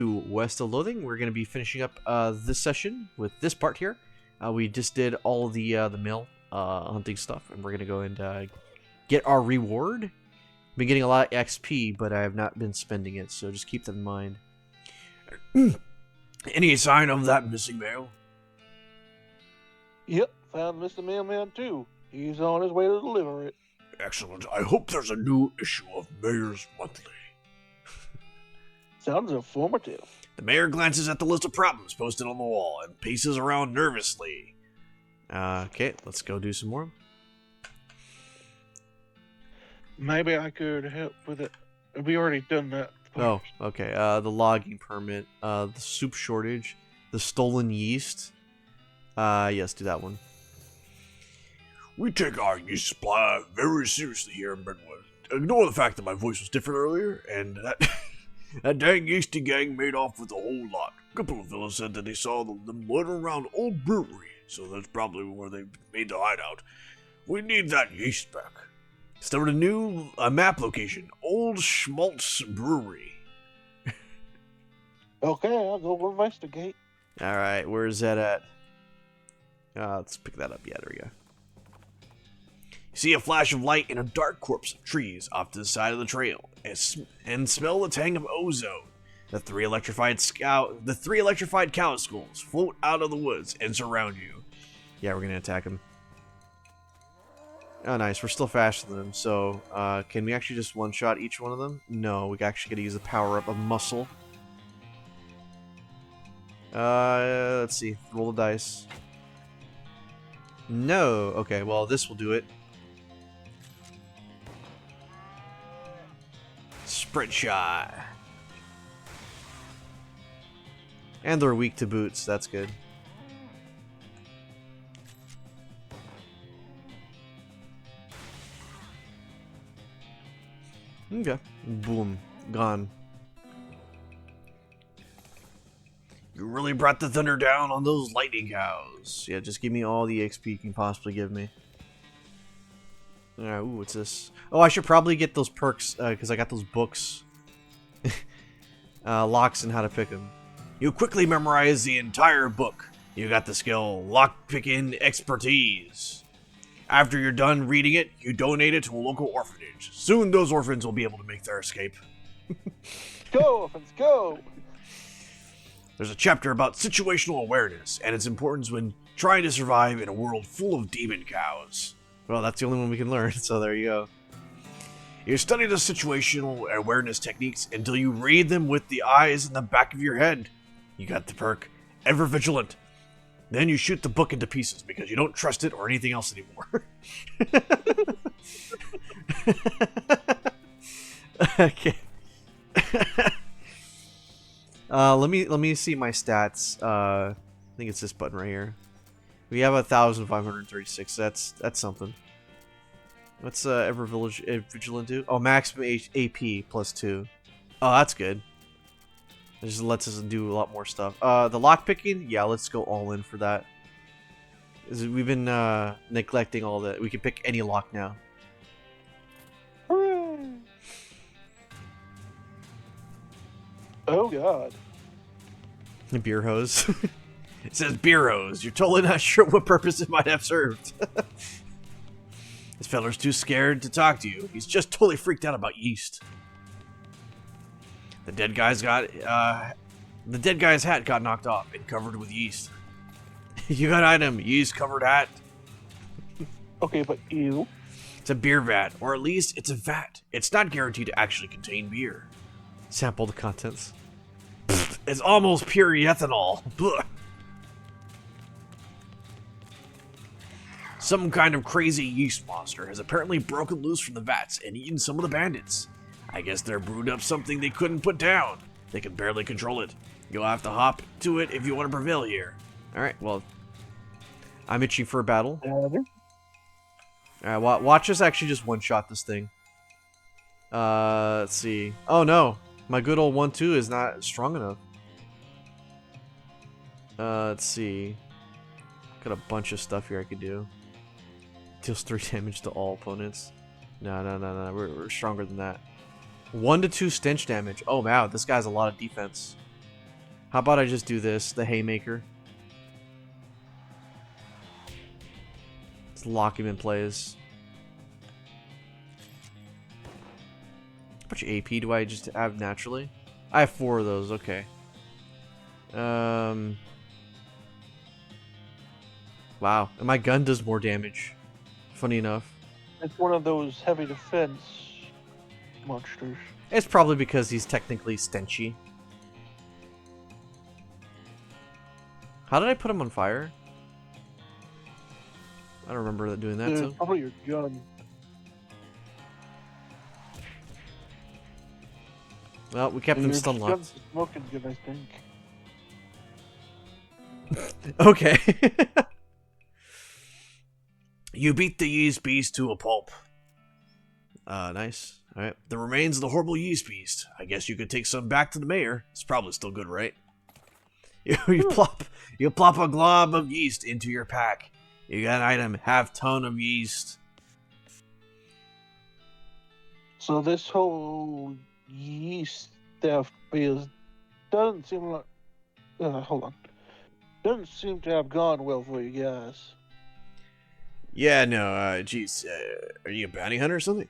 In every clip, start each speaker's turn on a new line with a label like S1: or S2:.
S1: West of Loathing. We're going to be finishing up this session with this part here. We just did all of the mail hunting stuff, and we're going to go and get our reward. Been getting a lot of XP, but I have not been spending it, so just keep that in mind. Any sign of that missing mail?
S2: Yep, found Mr. Mailman too. He's on his way to deliver it.
S3: Excellent. I hope there's a new issue of Mayor's Monthly.
S2: Sounds informative.
S3: The mayor glances at the list of problems posted on the wall and paces around nervously.
S1: Okay, let's go do some more.
S2: Maybe I could help with it. We already done that.
S1: Oh, okay. The logging permit, the soup shortage, the stolen yeast. Yes, do that one.
S3: We take our yeast supply very seriously here in Brentwood. Ignore the fact that my voice was different earlier, and that dang yeasty gang made off with a whole lot. A couple of fellas said that they saw them loitering around Old Brewery, so that's probably where they made the hideout. We need that yeast back. Discovered a new map location, Old Schmaltz Brewery.
S2: Okay, I'll go investigate.
S1: Alright, where's that at? Let's pick that up. Yeah, there we go.
S3: You see a flash of light in a dark corpse of trees off to the side of the trail, and smell the tang of ozone. The three electrified cow skulls float out of the woods and surround you.
S1: Yeah, we're gonna attack him. Oh, nice. We're still faster than them, so can we actually just one-shot each one of them? No, we actually gotta use the power-up of muscle. Let's see. Roll the dice. No. Okay, well, this will do it.
S3: Sprint shot.
S1: And they're weak to boots. That's good. Okay. Boom. Gone.
S3: You really brought the thunder down on those lightning
S1: Cows. Yeah, just give me all the XP you can possibly give me. Alright, ooh, what's this? Oh, I should probably get those perks, because I got those books. Locks and how to pick them.
S3: You quickly memorize the entire book. You got the skill Lockpicking Expertise. After you're done reading it, you donate it to a local orphanage. Soon those orphans will be able to make their escape.
S2: Go, orphans, go!
S3: There's a chapter about situational awareness and its importance when trying to survive in a world full of demon cows.
S1: Well, that's the only one we can learn, so there you go.
S3: You study the situational awareness techniques until you read them with the eyes in the back of your head. You got the perk, Ever Vigilant. Then you shoot the book into pieces because you don't trust it or anything else anymore.
S1: Okay. Let me see my stats. I think it's this button right here. We have 1,536. That's something. What's Ever Vigilant do? Oh, maximum AP plus 2. Oh, that's good. It just lets us do a lot more stuff. The lockpicking, yeah, let's go all in for that. We've been neglecting all that. We can pick any lock now.
S2: Hooray! Oh god.
S1: The beer hose.
S3: It says beer hose. You're totally not sure what purpose it might have served. This feller's too scared to talk to you. He's just totally freaked out about yeast. The dead guy's hat got knocked off and covered with yeast. You got item, yeast covered hat.
S2: Okay, but ew.
S3: It's a beer vat, or at least it's a vat. It's not guaranteed to actually contain beer.
S1: Sample the contents.
S3: It's almost pure ethanol. Blech. Some kind of crazy yeast monster has apparently broken loose from the vats and eaten some of the bandits. I guess they're brewed up something they couldn't put down. They can barely control it. You'll have to hop to it if you want to prevail here.
S1: Alright, well, I'm itching for a battle. Alright, watch us actually just one-shot this thing. Let's see. Oh no, my good old 1-2 is not strong enough. Let's see. Got a bunch of stuff here I could do. Deals 3 damage to all opponents. No. We're stronger than that. 1 to 2 stench damage. Oh wow, this guy's a lot of defense. How about I just do this, the haymaker? Let's lock him in place. How much AP do I just have naturally? I have 4 of those, okay. Wow, and my gun does more damage. Funny enough.
S2: It's one of those heavy defense monsters.
S1: It's probably because he's technically stenchy. How did I put him on fire? I don't remember doing that, so.
S2: Probably your gun.
S1: Well, we kept him
S2: Your
S1: stun locked.
S2: gun's smoking good, I think.
S1: Okay.
S3: You beat the yeast beast to a pulp.
S1: Nice. Alright.
S3: The remains of the horrible yeast beast. I guess you could take some back to the mayor. It's probably still good, right? You plop a glob of yeast into your pack. You got an item, half ton of yeast.
S2: So this whole yeast stuff doesn't seem like. Hold on. Doesn't seem to have gone well for you guys.
S3: Yeah, no, geez, are you a bounty hunter or something?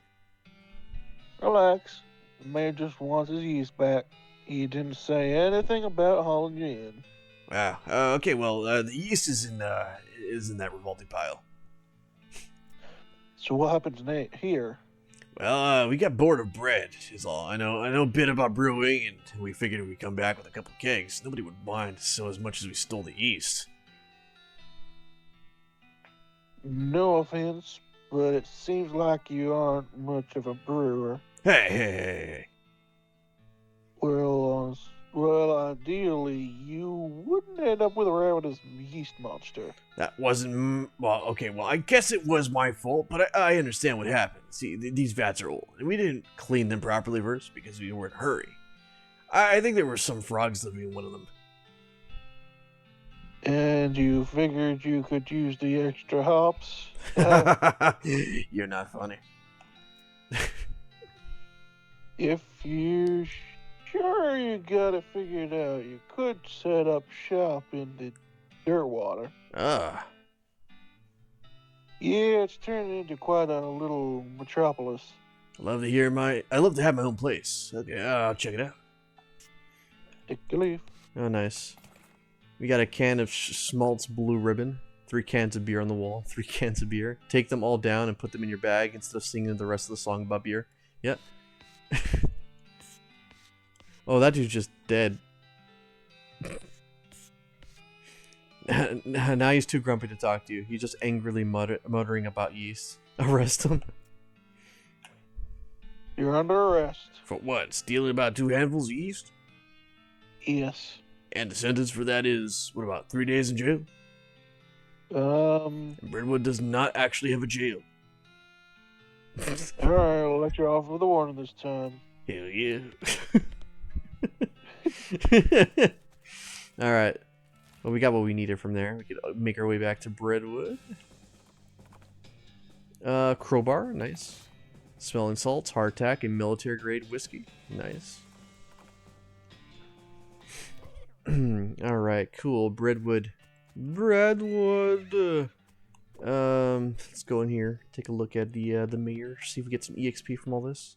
S2: Relax. The mayor just wants his yeast back. He didn't say anything about hauling you in.
S3: Wow. Okay, well, the yeast is in that revolting pile.
S2: So what happens here?
S3: Well, we got bored of bread, is all. I know a bit about brewing, and we figured we'd come back with a couple kegs. Nobody would mind so as much as we stole the yeast.
S2: No offense, but it seems like you aren't much of a brewer.
S3: Hey.
S2: Well, ideally, you wouldn't end up with a ravenous yeast monster.
S3: That wasn't... Well, okay, well, I guess it was my fault, but I understand what happened. See, these vats are old, and we didn't clean them properly first because we were in a hurry. I think there were some frogs living in one of them.
S2: And you figured you could use the extra hops?
S3: You're not funny.
S2: If you're sure you got it figured out, you could set up shop in the Dirtwater.
S3: Ah.
S2: Yeah, it's turned into quite a little metropolis.
S3: I love to have my own place. Okay, I'll check it out.
S2: Take a leaf.
S1: Oh, nice. We got a can of Schmaltz Blue Ribbon. 3 cans of beer on the wall. 3 cans of beer. Take them all down and put them in your bag instead of singing the rest of the song about beer. Yep. Oh, that dude's just dead. Now he's too grumpy to talk to you. He's just angrily muttering about yeast. Arrest him.
S2: You're under arrest.
S3: For what? Stealing about 2 handfuls of yeast?
S2: Yes.
S3: And the sentence for that is, what about 3 days in jail? Brentwood does not actually have a jail.
S2: Alright, I'll let you off with a warning this time.
S3: Hell yeah.
S1: Alright. Well, we got what we needed from there. We could make our way back to Brentwood. Crowbar, nice. Smelling salts, hardtack, and military grade whiskey. Nice. Alright, cool. Brentwood. Let's go in here. Take a look at the mayor. See if we get some EXP from all this.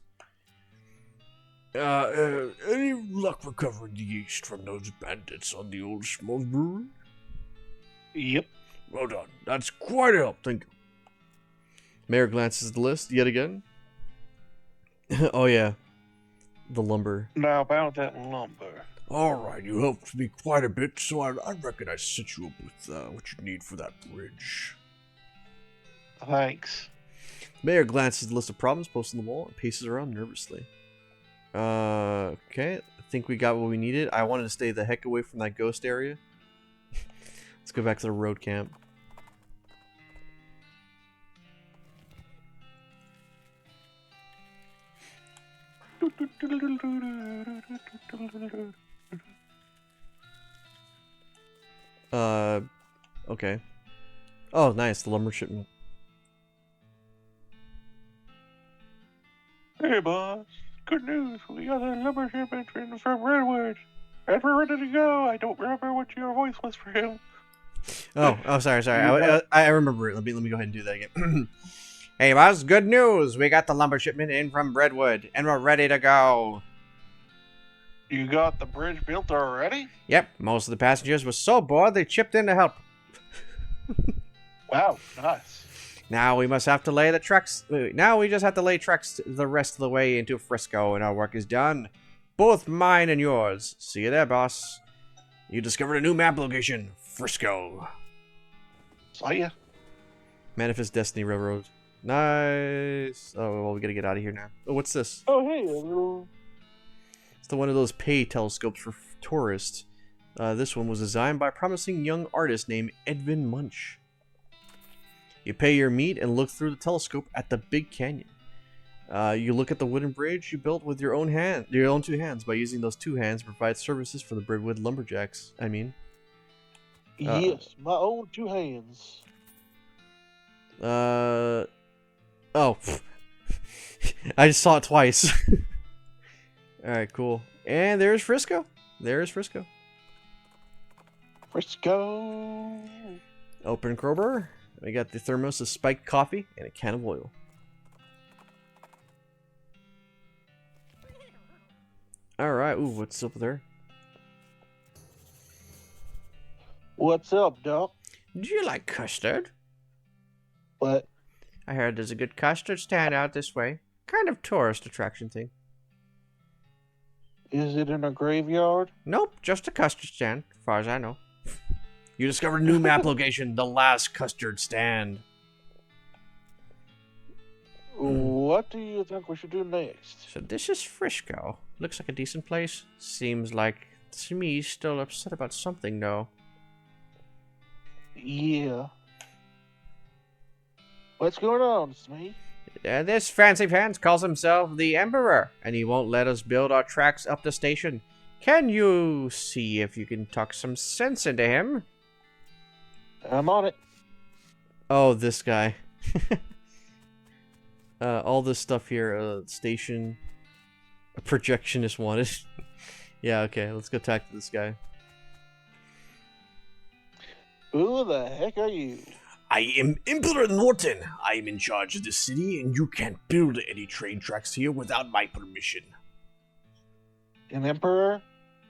S3: Any luck recovering the yeast from those bandits on the old Schmaltz brewery?
S2: Yep.
S3: Well done. That's quite a help, thank you.
S1: Mayor glances at the list yet again. Oh yeah, the lumber.
S2: Now about that lumber.
S3: Alright, you helped me quite a bit, so I reckon I set you up with what you need for that bridge.
S2: Thanks.
S1: Mayor glances at the list of problems posted on the wall and paces around nervously. Okay, I think we got what we needed. I wanted to stay the heck away from that ghost area. Let's go back to the road camp. Okay. Oh, nice, the lumber shipment.
S2: Hey, boss. Good news. We got a lumber shipment from Redwood. And we're ready to go. I don't remember what your voice was for him.
S1: Sorry.
S2: Yeah.
S1: I remember it. Let me go ahead and do that again. Hey, boss, good news. We got the lumber shipment in from Breadwood, and we're ready to go.
S2: You got the bridge built already?
S1: Yep, most of the passengers were so bored they chipped in to help.
S2: Wow, nice.
S1: Now we just have to lay tracks the rest of the way into Frisco, and our work is done. Both mine and yours. See you there, boss.
S3: You discovered a new map location, Frisco.
S2: Saw ya.
S1: Manifest Destiny Railroad. Nice. Oh, well, we gotta get out of here now. Oh, what's this?
S2: Oh, hey, a little...
S1: It's one of those pay telescopes for tourists. This one was designed by a promising young artist named Edvin Munch. You pay your meat and look through the telescope at the Big Canyon. You look at the wooden bridge you built with your own two hands. By using those two hands to provide services for the Breadwood Lumberjacks.
S2: Yes, my own two hands.
S1: Oh. I just saw it twice. Alright, cool. And there's Frisco.
S2: Frisco.
S1: Open crowbar. We got the thermos of spiked coffee and a can of oil. Alright, ooh, what's up there?
S2: What's up, Doc?
S1: Do you like custard?
S2: What?
S1: I heard there's a good custard stand out this way. Kind of tourist attraction thing.
S2: Is it in a graveyard?
S1: Nope, just a custard stand, as far as I know.
S3: You discovered a new map location, the last custard stand.
S2: What do you think we should do next?
S1: So this is Frisco. Looks like a decent place. Seems like Smee's still upset about something, though.
S2: Yeah. What's going on, Smee?
S1: This fancy pants calls himself the Emperor, and he won't let us build our tracks up the station. Can you see if you can talk some sense into him?
S2: I'm on it.
S1: Oh, this guy. All this stuff here, station, a projectionist wanted. Yeah, okay, let's go talk to this guy.
S2: Who the heck are you?
S3: I am Emperor Norton. I am in charge of the city, and you can't build any train tracks here without my permission.
S2: An emperor?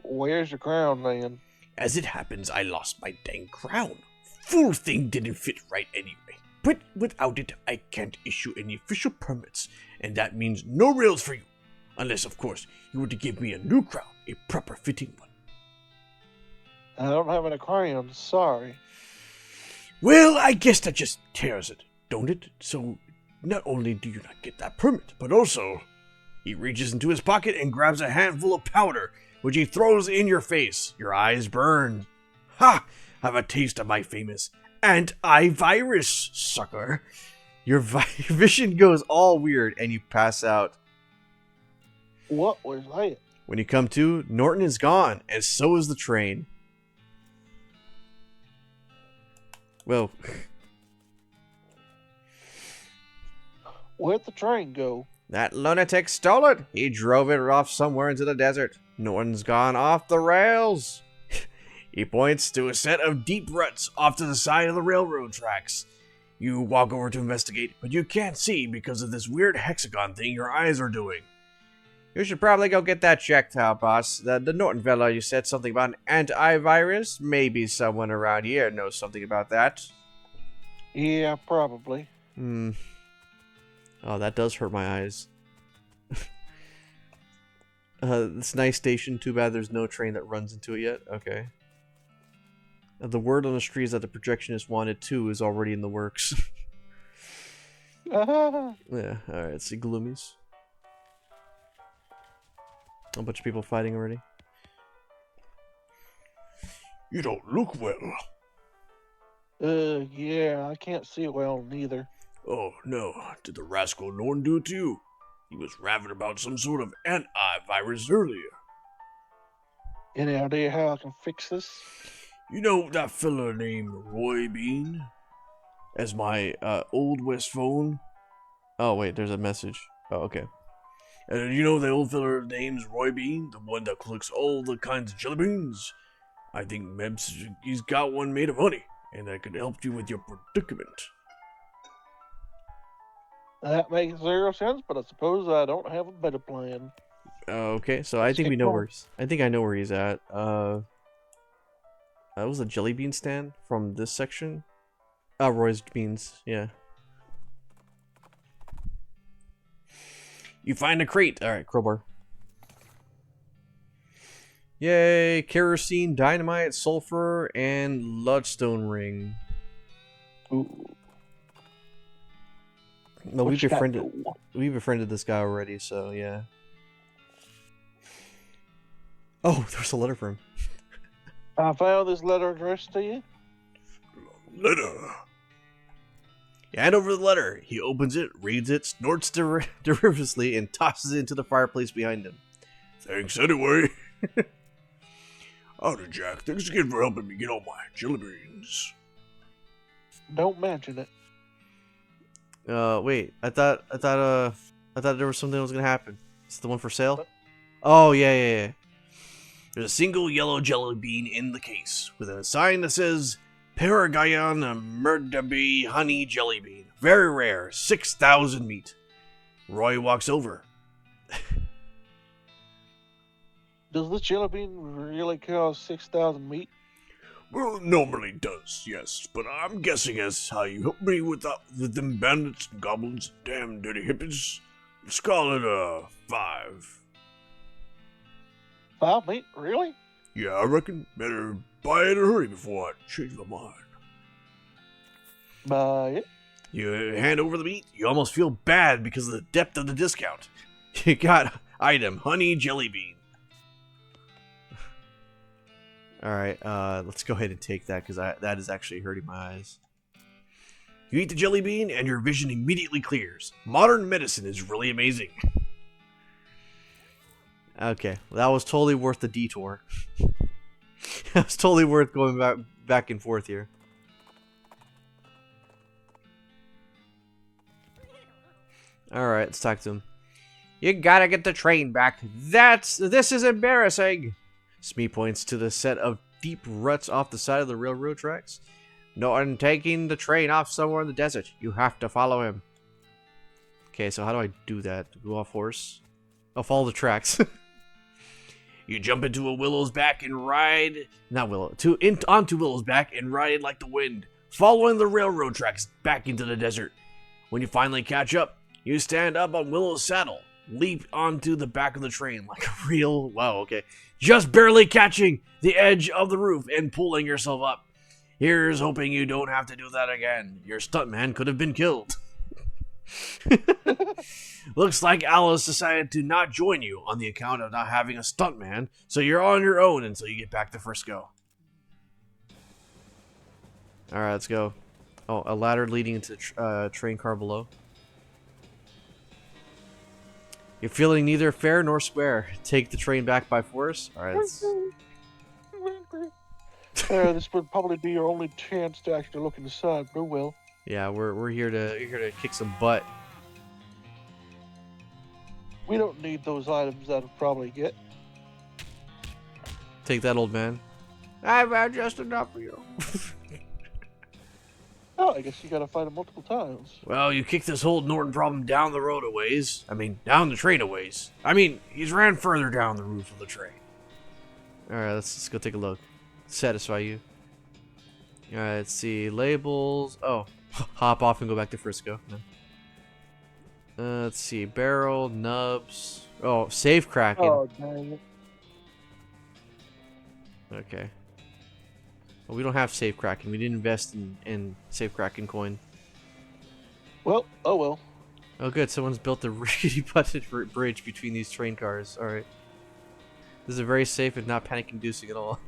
S2: Where's your crown, man?
S3: As it happens, I lost my dang crown. Fool thing didn't fit right anyway. But without it, I can't issue any official permits, and that means no rails for you. Unless, of course, you were to give me a new crown, a proper fitting one.
S2: I don't have any crown, sorry.
S3: Well, I guess that just tears it, don't it? So, not only do you not get that permit, but also, he reaches into his pocket and grabs a handful of powder, which he throws in your face. Your eyes burn. Ha! Have a taste of my famous antivirus, sucker.
S1: Your vision goes all weird, and you pass out.
S2: What was that?
S1: When you come to, Norton is gone, and so is the train. Well,
S2: Where'd the train go?
S1: that lunatic stole it. He drove it off somewhere into the desert. Norton's gone off the rails.
S3: He points to a set of deep ruts off to the side of the railroad tracks. You walk over to investigate, but you can't see because of this weird hexagon thing your eyes are doing.
S1: You should probably go get that checked out, boss. The Norton fellow, you said something about an antivirus? Maybe someone around here knows something about that.
S2: Yeah, probably.
S1: Oh, that does hurt my eyes. This nice station, too bad there's no train that runs into it yet. Okay. The word on the street is that the projectionist wanted 2 is already in the works. Yeah, alright, let's see Gloomies. A bunch of people fighting already.
S3: You don't look well.
S2: Yeah, I can't see it well neither.
S3: Oh no, did the rascal Norton do it to you? He was raving about some sort of antivirus earlier.
S2: Any idea how I can fix this?
S3: You know that fella named Roy Bean? As my Old West phone?
S1: Oh, wait, there's a message. Oh, okay.
S3: And you know the old fella name's Roy Bean, the one that collects all the kinds of jelly beans? I think Mebs, he's got one made of honey, and that could help you with your predicament.
S2: That makes zero sense, but I suppose I don't have a better plan.
S1: Okay, so I think we know where I think I know where he's at. That was a jelly bean stand from this section. Roy's beans, yeah. You find a crate. Alright, crowbar. Yay, kerosene, dynamite, sulfur, and lodestone ring.
S2: Ooh.
S1: No,
S2: What you got, though?
S1: we befriended this guy already, so yeah. Oh, there's a letter for him.
S2: I found this letter addressed to you.
S3: Letter.
S1: You hand over the letter. He opens it, reads it, snorts derivatively, and tosses it into the fireplace behind him.
S3: Thanks anyway. Howdy, Jack. Thanks again for helping me get all my jelly beans.
S2: Don't mention it.
S1: Wait. I thought there was something that was gonna happen. Is it the one for sale? Oh, yeah.
S3: There's a single yellow jelly bean in the case, with a sign that says, Paragon Murdaby Honey Jelly Bean. Very rare, 6,000 meat. Roy walks over.
S2: Does this jelly bean really cost 6,000 meat?
S3: Well, it normally does, yes, but I'm guessing as how you helped me with them bandits and goblins and damn dirty hippies. Let's call it 5.
S2: 5 meat? Really?
S3: Yeah, I reckon better buy it in a hurry before I change my mind.
S2: Buy it.
S3: You hand over the meat, you almost feel bad because of the depth of the discount. You got item, honey jelly bean.
S1: Alright, let's go ahead and take that, because that is actually hurting my eyes.
S3: You eat the jelly bean, and your vision immediately clears. Modern medicine is really amazing.
S1: Okay, well, that was totally worth the detour. That was totally worth going back and forth here. Alright, let's talk to him. You gotta get the train back. This is embarrassing. Smee points to the set of deep ruts off the side of the railroad tracks. No one taking the train off somewhere in the desert. You have to follow him. Okay, so how do I do that? Go off horse? I'll follow the tracks.
S3: You jump into a willow's back and ride...
S1: Not willow.
S3: Onto willow's back and ride it like the wind, following the railroad tracks back into the desert. When you finally catch up, you stand up on Willow's saddle, leap onto the back of the train like a real... Wow, okay. Just barely catching the edge of the roof and pulling yourself up. Here's hoping you don't have to do that again. Your stuntman could have been killed. Looks like Alice decided to not join you on the account of not having a stuntman, so you're on your own until you get back to Frisco.
S1: Alright, let's go. Oh, a ladder leading into the train car below. You're feeling neither fair nor square. Take the train back by force. Alright,
S2: This would probably be your only chance to actually look inside, but well.
S1: yeah, we're here to kick some butt.
S2: We don't need those items that'll probably get.
S1: Take that, old man. I've had just enough for you.
S2: Oh, I guess you gotta fight them multiple times.
S3: Well, you kicked this whole Norton problem down the road a ways. Down the train a ways. He's ran further down the roof of the train.
S1: Alright, let's go take a look. Satisfy you. Alright, let's see. Labels. Oh, hop off and go back to Frisco. No. Let's see. Barrel, nubs. Oh, safe cracking.
S2: Oh, dang it.
S1: Okay. Well, we don't have safe cracking. We didn't invest in safe cracking coin.
S2: Well, oh well.
S1: Oh, good. Someone's built a rickety butted bridge between these train cars. Alright. This is very safe and not panic-inducing at all.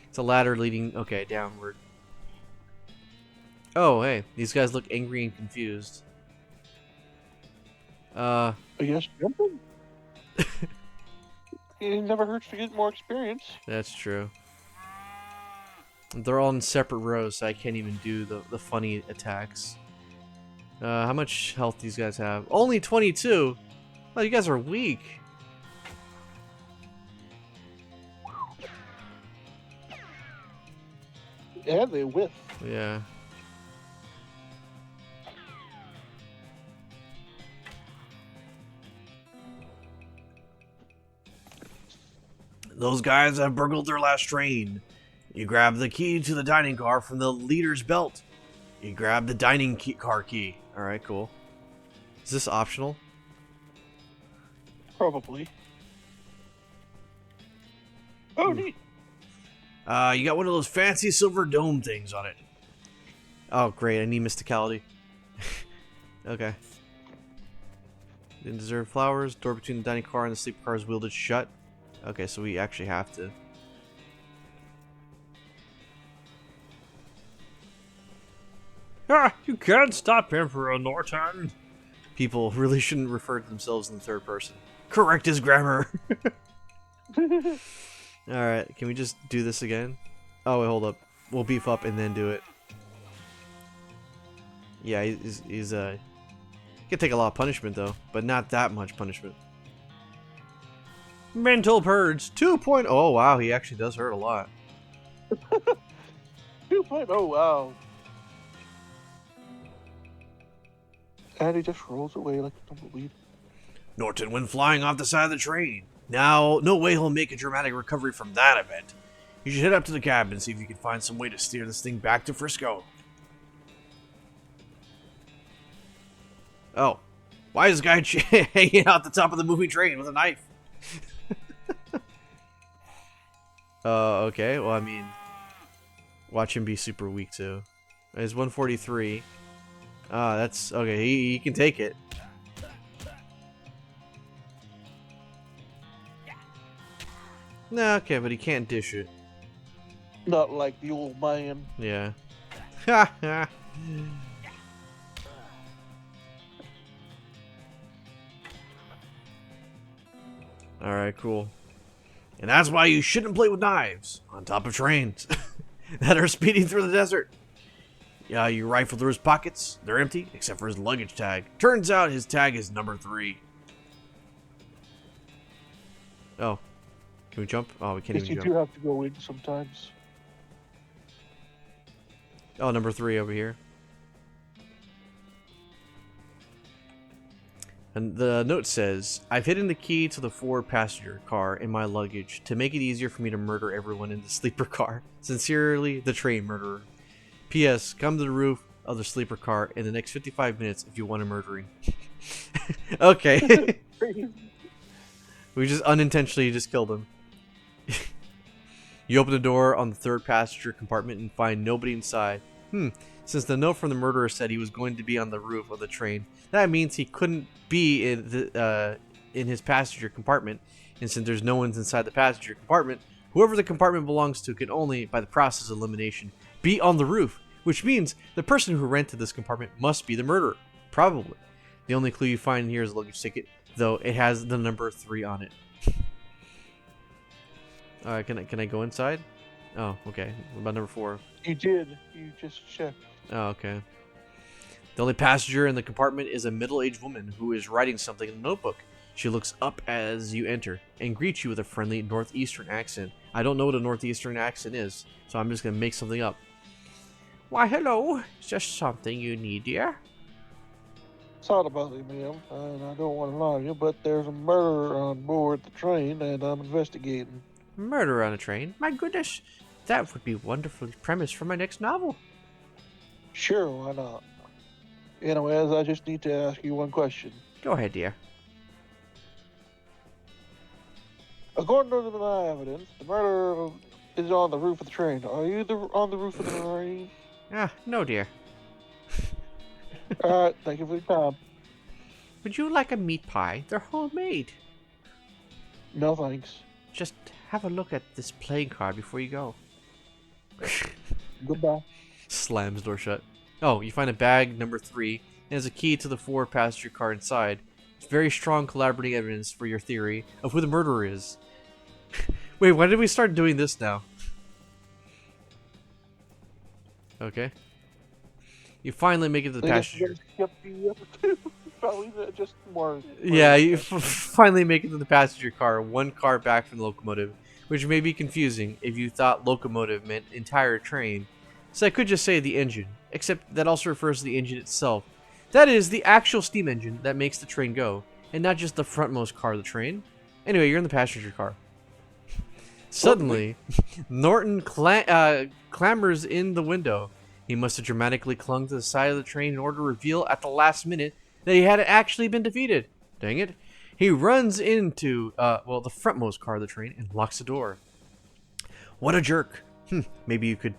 S1: It's a ladder leading... Okay, downward. Oh, hey. These guys look angry and confused.
S2: I guess jumping? It never hurts to get more experience.
S1: That's true. They're all in separate rows, so I can't even do the funny attacks. How much health these guys have? Only 22? Oh, you guys are weak.
S2: And they whiff.
S1: Yeah. Those guys have burgled their last train. You grab the key to the dining car from the leader's belt. You grab the car key. Alright, cool. Is this optional?
S2: Probably. Oh, neat.
S1: You got one of those fancy silver dome things on it. Oh, great. I need mysticality. Okay. Didn't deserve flowers. Door between the dining car and the sleeper car is wielded shut. Okay, so we actually have to.
S4: Ah, you can't stop Emperor Norton.
S1: People really shouldn't refer to themselves in the third person. Correct his grammar. Alright, can we just do this again? Oh, wait, hold up. We'll beef up and then do it. Yeah, he's he can take a lot of punishment, though, but not that much punishment. Mental Purge 2.0. Oh, wow, he actually does hurt a lot.
S2: 2.0, wow. And he just rolls away like a tumbleweed.
S1: Norton went flying off the side of the train. Now, no way he'll make a dramatic recovery from that event. You should head up to the cabin and see if you can find some way to steer this thing back to Frisco. Oh. Why is this guy hanging out the top of the moving train with a knife? Okay. Well, I mean, watch him be super weak, too. He's 143. That's... Okay, he can take it. Nah, okay, but he can't dish it.
S2: Not like the old man.
S1: Yeah. Ha ha. Alright, cool. And that's why you shouldn't play with knives on top of trains that are speeding through the desert. Yeah, you rifle through his pockets. They're empty, except for his luggage tag. Turns out his tag is number 3. Oh. Can we jump? Oh, we can't
S2: Yes,
S1: even
S2: you
S1: jump.
S2: do have to go in sometimes.
S1: Oh, number 3 over here. And the note says, I've hidden the key to the forward-passenger car in my luggage to make it easier for me to murder everyone in the sleeper car. Sincerely, the train murderer. P.S. Come to the roof of the sleeper car in the next 55 minutes if you want a murdering. Okay. We just unintentionally just killed him. You open the door on the third passenger compartment and find nobody inside. Since the note from the murderer said he was going to be on the roof of the train, that means he couldn't be in his passenger compartment. And since there's no one inside the passenger compartment, whoever the compartment belongs to can only, by the process of elimination, be on the roof. Which means the person who rented this compartment must be the murderer. Probably. The only clue you find here is a luggage ticket, though it has the number 3 on it. Alright, can I go inside? Oh, okay. What about number 4?
S2: You did. You just checked.
S1: Oh, okay. The only passenger in the compartment is a middle-aged woman who is writing something in a notebook. She looks up as you enter and greets you with a friendly northeastern accent. I don't know what a northeastern accent is, so I'm just going to make something up. Why, hello. Is there something you need, dear?
S2: Sorry about it, ma'am, and I don't want to lie to you, but there's a murderer on board the train, and I'm investigating.
S1: Murder on a train? My goodness. That would be a wonderful premise for my next novel.
S2: Sure, why not? Anyways, I just need to ask you one question.
S1: Go ahead, dear.
S2: According to my evidence, the murderer is on the roof of the train. Are you on the roof of the train?
S1: Ah, no, dear.
S2: Alright, thank you for your time.
S1: Would you like a meat pie? They're homemade.
S2: No thanks.
S1: Just have a look at this playing card before you go.
S2: Goodbye.
S1: Slams door shut. Oh, you find a bag number 3 and has a key to the forward passenger car inside. It's very strong collaborating evidence for your theory of who the murderer is. Wait, why did we start doing this now? Okay. You finally make it to the passenger.
S2: Skip the other two. Probably just more.
S1: Yeah, you finally make it to the passenger car, one car back from the locomotive, which may be confusing if you thought locomotive meant entire train. So I could just say the engine, except that also refers to the engine itself. That is, the actual steam engine that makes the train go, and not just the frontmost car of the train. Anyway, you're in the passenger car. Suddenly, Norton clambers in the window. He must have dramatically clung to the side of the train in order to reveal at the last minute that he had actually been defeated. Dang it. He runs into, the frontmost car of the train and locks the door. What a jerk. Maybe you could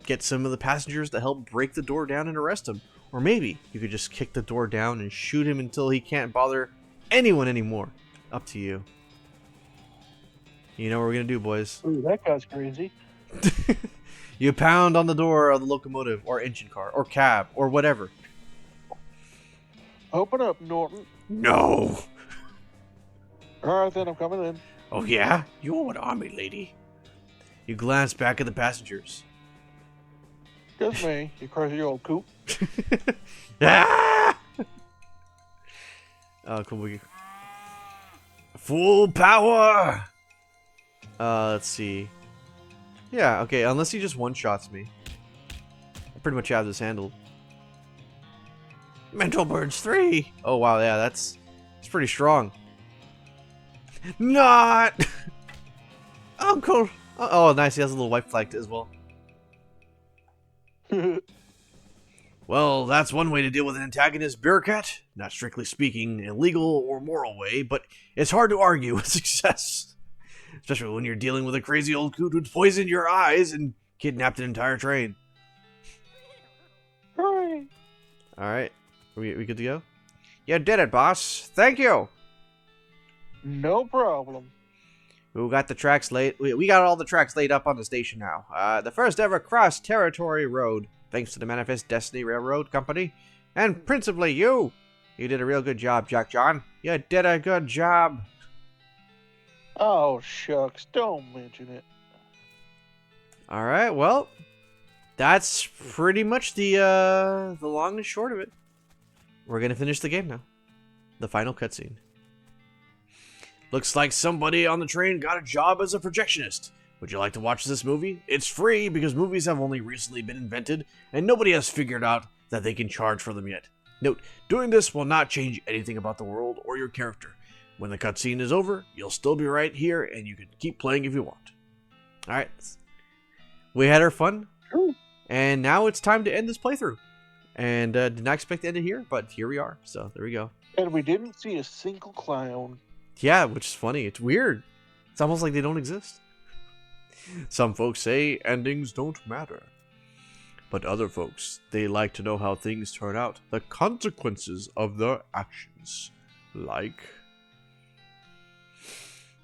S1: get some of the passengers to help break the door down and arrest him. Or maybe you could just kick the door down and shoot him until he can't bother anyone anymore. Up to you. You know what we're gonna do, boys.
S2: Ooh, that guy's crazy.
S1: You pound on the door of the locomotive, or engine car, or cab, or whatever.
S2: Open up, Norton.
S3: No.
S2: All right, then I'm coming in.
S3: Oh yeah? You're an army lady.
S1: You glance back at the passengers.
S2: Just me, you crazy old coot.
S1: Ah! Oh, cool.
S3: Full power.
S1: Let's see. Yeah, okay, unless he just one-shots me. I pretty much have this handled. Mental Birds 3! Oh, wow, yeah, it's pretty strong. Not! Uncle! Oh, nice, he has a little white flag as well.
S3: Well, that's one way to deal with an antagonist, bureaucrat. Not strictly speaking, a legal or moral way, but it's hard to argue with success. Especially when you're dealing with a crazy old coot who poisoned your eyes and kidnapped an entire train.
S2: Hooray!
S1: Alright, we good to go? You did it, boss. Thank you!
S2: No problem.
S1: We got the tracks laid. We got all the tracks laid up on the station now. The first ever cross-territory road, thanks to the Manifest Destiny Railroad Company, and principally you. You did a real good job, Jack John. You did a good job.
S2: Oh, shucks. Don't mention it.
S1: All right, well, that's pretty much the long and short of it. We're gonna finish the game now. The final cutscene.
S3: Looks like somebody on the train got a job as a projectionist. Would you like to watch this movie? It's free because movies have only recently been invented, and nobody has figured out that they can charge for them yet. Note, doing this will not change anything about the world or your character. When the cutscene is over, you'll still be right here, and you can keep playing if you want.
S1: Alright. We had our fun,
S2: Ooh.
S1: and now it's time to end this playthrough. And did not expect to end it here, but here we are, so there we go.
S2: And we didn't see a single clown.
S1: Yeah, which is funny. It's weird. It's almost like they don't exist.
S3: Some folks say endings don't matter. But other folks, they like to know how things turn out, the consequences of their actions. Like...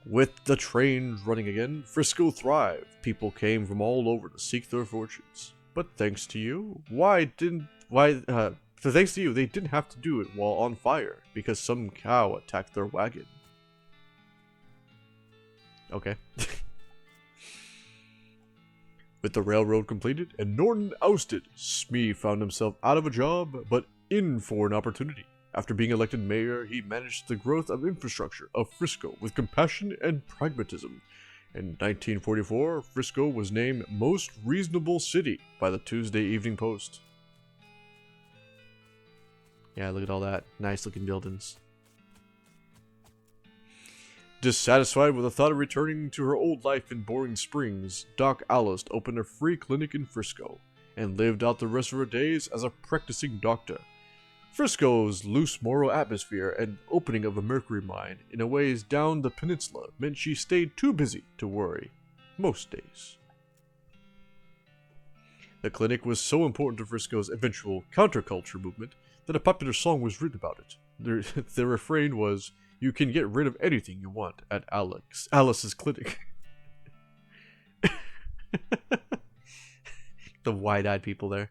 S3: With the trains running again, Frisco thrived. People came from all over to seek their fortunes. But thanks to you, thanks to you, they didn't have to do it while on fire, because some cow attacked their wagon. Okay. With the railroad completed and Norton ousted, Smee found himself out of a job, but in for an opportunity. After being elected mayor, he managed the growth of infrastructure of Frisco with compassion and pragmatism. In 1944, Frisco was named Most Reasonable City by the Tuesday Evening Post.
S1: Yeah, look at all that. Nice looking buildings.
S3: Dissatisfied with the thought of returning to her old life in Boring Springs, Doc Allist opened a free clinic in Frisco and lived out the rest of her days as a practicing doctor. Frisco's loose moral atmosphere and opening of a mercury mine in a ways down the peninsula meant she stayed too busy to worry, most days. The clinic was so important to Frisco's eventual counterculture movement that a popular song was written about it. The refrain was, "You can get rid of anything you want at Alice's clinic."
S1: The wide-eyed people there.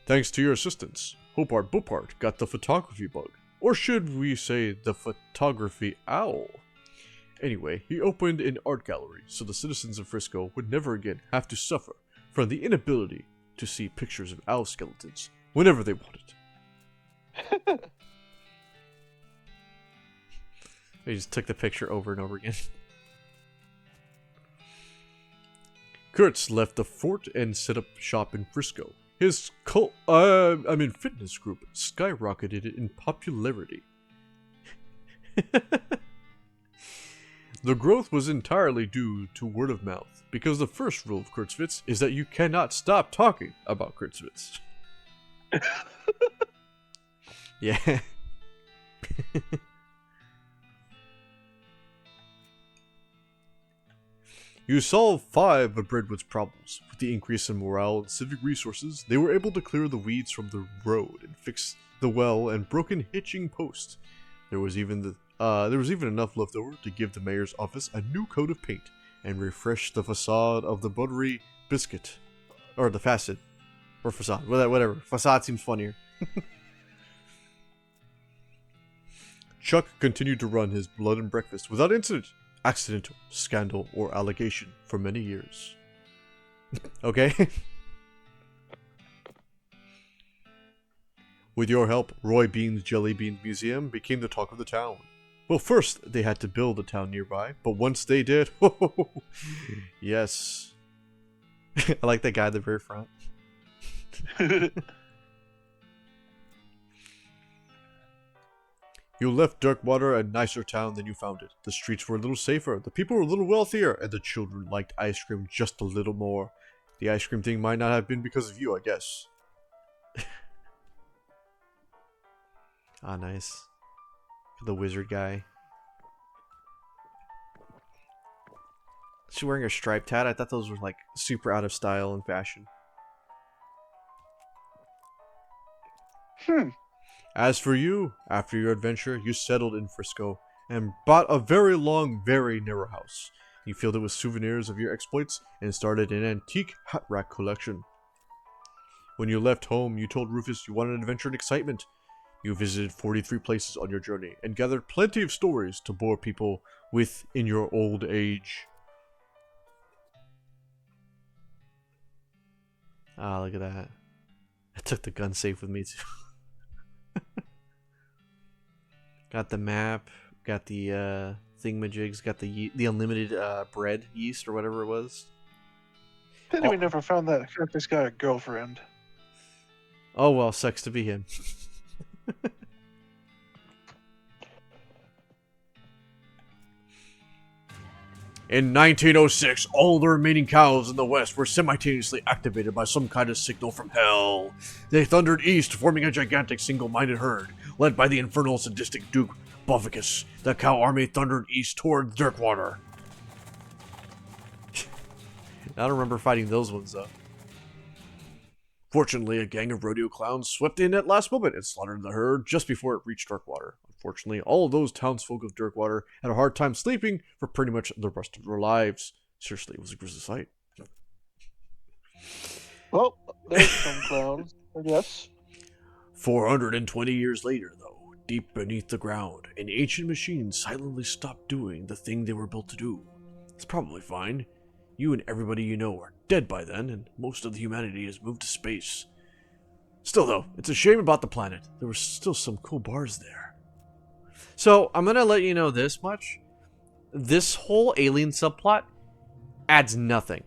S3: Thanks to your assistance, Hopart Bopart got the photography bug. Or should we say the photography owl? Anyway, he opened an art gallery so the citizens of Frisco would never again have to suffer from the inability to see pictures of owl skeletons whenever they wanted.
S1: They just took the picture over and over again.
S3: Kurtz left the fort and set up shop in Frisco. His fitness group skyrocketed in popularity. The growth was entirely due to word of mouth, because the first rule of Kurtzwitz is that you cannot stop talking about Kurtzwitz.
S1: Yeah.
S3: You solved 5 of Breadwood's problems. With the increase in morale and civic resources, they were able to clear the weeds from the road and fix the well and broken hitching post. There was even enough left over to give the mayor's office a new coat of paint and refresh the facade of the buttery biscuit, or the facade, or facade, whatever. Facade seems funnier. Chuck continued to run his blood and breakfast without incident, accident, scandal, or allegation for many years. Okay? With your help, Roy Bean's Jelly Bean Museum became the talk of the town. Well, first they had to build a town nearby, but once they did, yes.
S1: I like that guy at the very front.
S3: You left Darkwater a nicer town than you found it. The streets were a little safer, the people were a little wealthier, and the children liked ice cream just a little more. The ice cream thing might not have been because of you, I guess.
S1: Ah, nice. The wizard guy. She's wearing a striped hat. I thought those were like super out of style and fashion.
S3: As for you, after your adventure, you settled in Frisco and bought a very long, very narrow house. You filled it with souvenirs of your exploits and started an antique hat rack collection. When you left home, you told Rufus you wanted adventure and excitement. You visited 43 places on your journey and gathered plenty of stories to bore people with in your old age.
S1: Ah, look at that. I took the gun safe with me too. Got the map, got the thingamajigs, got the unlimited bread yeast or whatever it was.
S2: Pity we never found that. This guy a girlfriend.
S1: Oh well, sucks to be him.
S3: In 1906, all the remaining cows in the west were simultaneously activated by some kind of signal from hell. They thundered east, forming a gigantic single-minded herd, led by the infernal sadistic Duke Bovicus. The cow army thundered east toward Dirkwater.
S1: I don't remember fighting those ones though.
S3: Fortunately, a gang of rodeo clowns swept in at last moment and slaughtered the herd just before it reached Dirkwater. Unfortunately, all of those townsfolk of Dirkwater had a hard time sleeping for pretty much the rest of their lives. Seriously, it was a grisly sight.
S2: Well, there's some clowns, I guess.
S3: 420 years later, though, deep beneath the ground, an ancient machine silently stopped doing the thing they were built to do. It's probably fine. You and everybody you know are dead by then, and most of the humanity has moved to space. Still, though, it's a shame about the planet. There were still some cool bars there.
S1: So, I'm gonna let you know this much. This whole alien subplot adds nothing.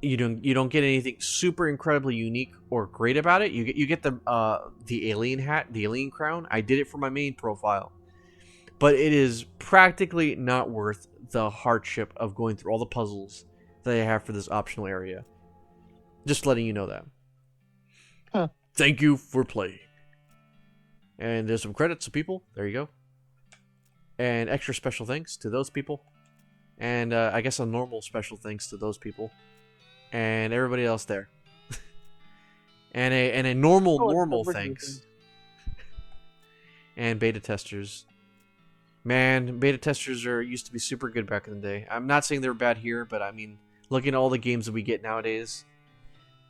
S1: You don't get anything super incredibly unique or great about it. You get the alien hat, the alien crown. I did it for my main profile. But it is practically not worth the hardship of going through all the puzzles that I have for this optional area. Just letting you know that.
S2: Huh.
S3: Thank you for playing.
S1: And there's some credits to people. There you go. And extra special thanks to those people. And I guess a normal special thanks to those people. And everybody else there. and a normal thanks. And beta testers. Man, beta testers used to be super good back in the day. I'm not saying they're bad here, but I mean, looking at all the games that we get nowadays,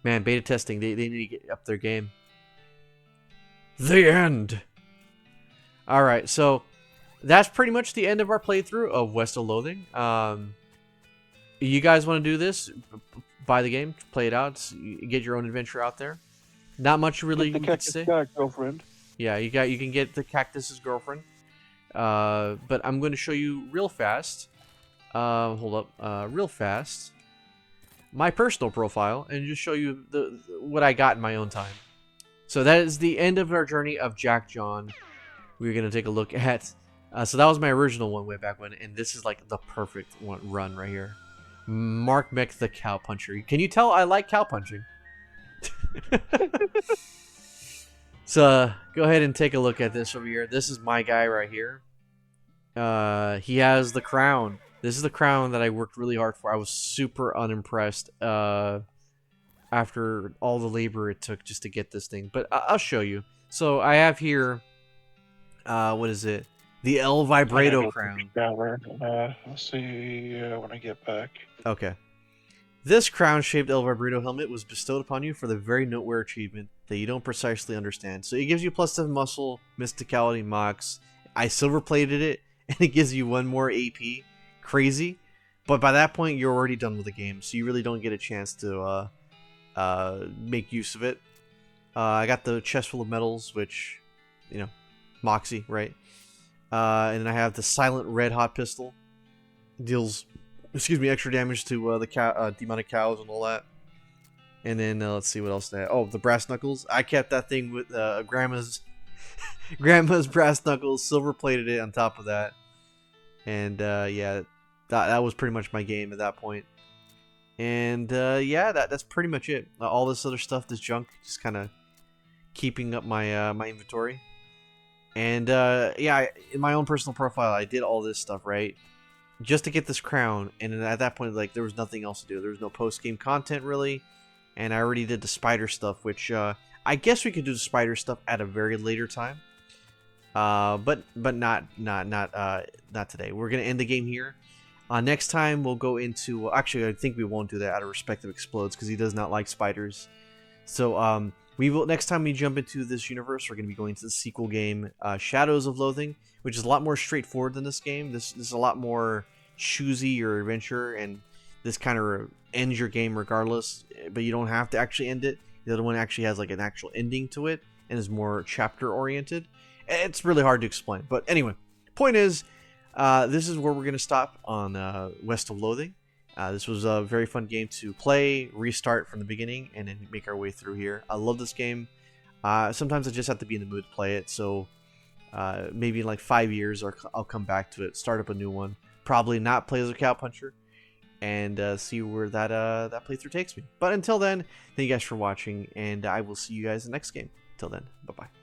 S1: man, beta testing, they need to get up their game.
S3: The end.
S1: Alright, so that's pretty much the end of our playthrough of West of Loathing. You guys want to do this? buy the game, play it out, get your own adventure out there. Not much really
S2: Get the
S1: you can
S2: cactus
S1: say.
S2: guy girlfriend.
S1: Yeah, you can get the cactus's girlfriend. But I'm going to show you real fast. Hold up, real fast. My personal profile and just show you what I got in my own time. So that is the end of our journey of Jack John. We're gonna take a look at. So that was my original one way back when, and this is like the perfect run right here. Mark Mech the Cow Puncher. Can you tell I like cow punching? So go ahead and take a look at this over here. This is my guy right here. He has the crown. This is the crown that I worked really hard for. I was super unimpressed after all the labor it took just to get this thing. But I'll show you. So I have here, what is it? The El Vibrato crown.
S2: Let's see when I get back.
S1: Okay. This crown-shaped El Vibrato helmet was bestowed upon you for the very noteworthy achievement that you don't precisely understand. So it gives you +7 muscle, mysticality, mox. I silver-plated it, and it gives you 1 more AP. Crazy. But by that point, you're already done with the game, so you really don't get a chance to make use of it. I got the chest full of medals, which, you know, Moxie, right? And then I have the silent red hot pistol. Deals, extra damage to the demonic cows and all that. And then let's see what else they have. Oh, the brass knuckles. I kept that thing with grandma's brass knuckles, silver plated it on top of that. And yeah, that was pretty much my game at that point. And yeah, that's pretty much it. All this other stuff, this junk, just kind of keeping up my my inventory. And yeah, in my own personal profile, I did all this stuff, right, just to get this crown. And at that point, like, there was nothing else to do. There was no post-game content really, and I already did the spider stuff, which I guess we could do the spider stuff at a very later time. But not today. We're gonna end the game here. Next time we'll go into. Actually, I think we won't do that out of respect of Explodes because he does not like spiders. So we will next time we jump into this universe. We're gonna be going to the sequel game, Shadows of Loathing, which is a lot more straightforward than this game. This is a lot more choosy your adventure, and this kind of ends your game regardless. But you don't have to actually end it. The other one actually has like an actual ending to it and is more chapter oriented. It's really hard to explain, but anyway, point is, this is where we're going to stop on West of Loathing. This was a very fun game to play, restart from the beginning, and then make our way through here. I love this game. Sometimes I just have to be in the mood to play it, so maybe in like 5 years I'll come back to it, start up a new one, probably not play as a cow puncher, and see where that playthrough takes me. But until then, thank you guys for watching, and I will see you guys in the next game. Till then, bye-bye.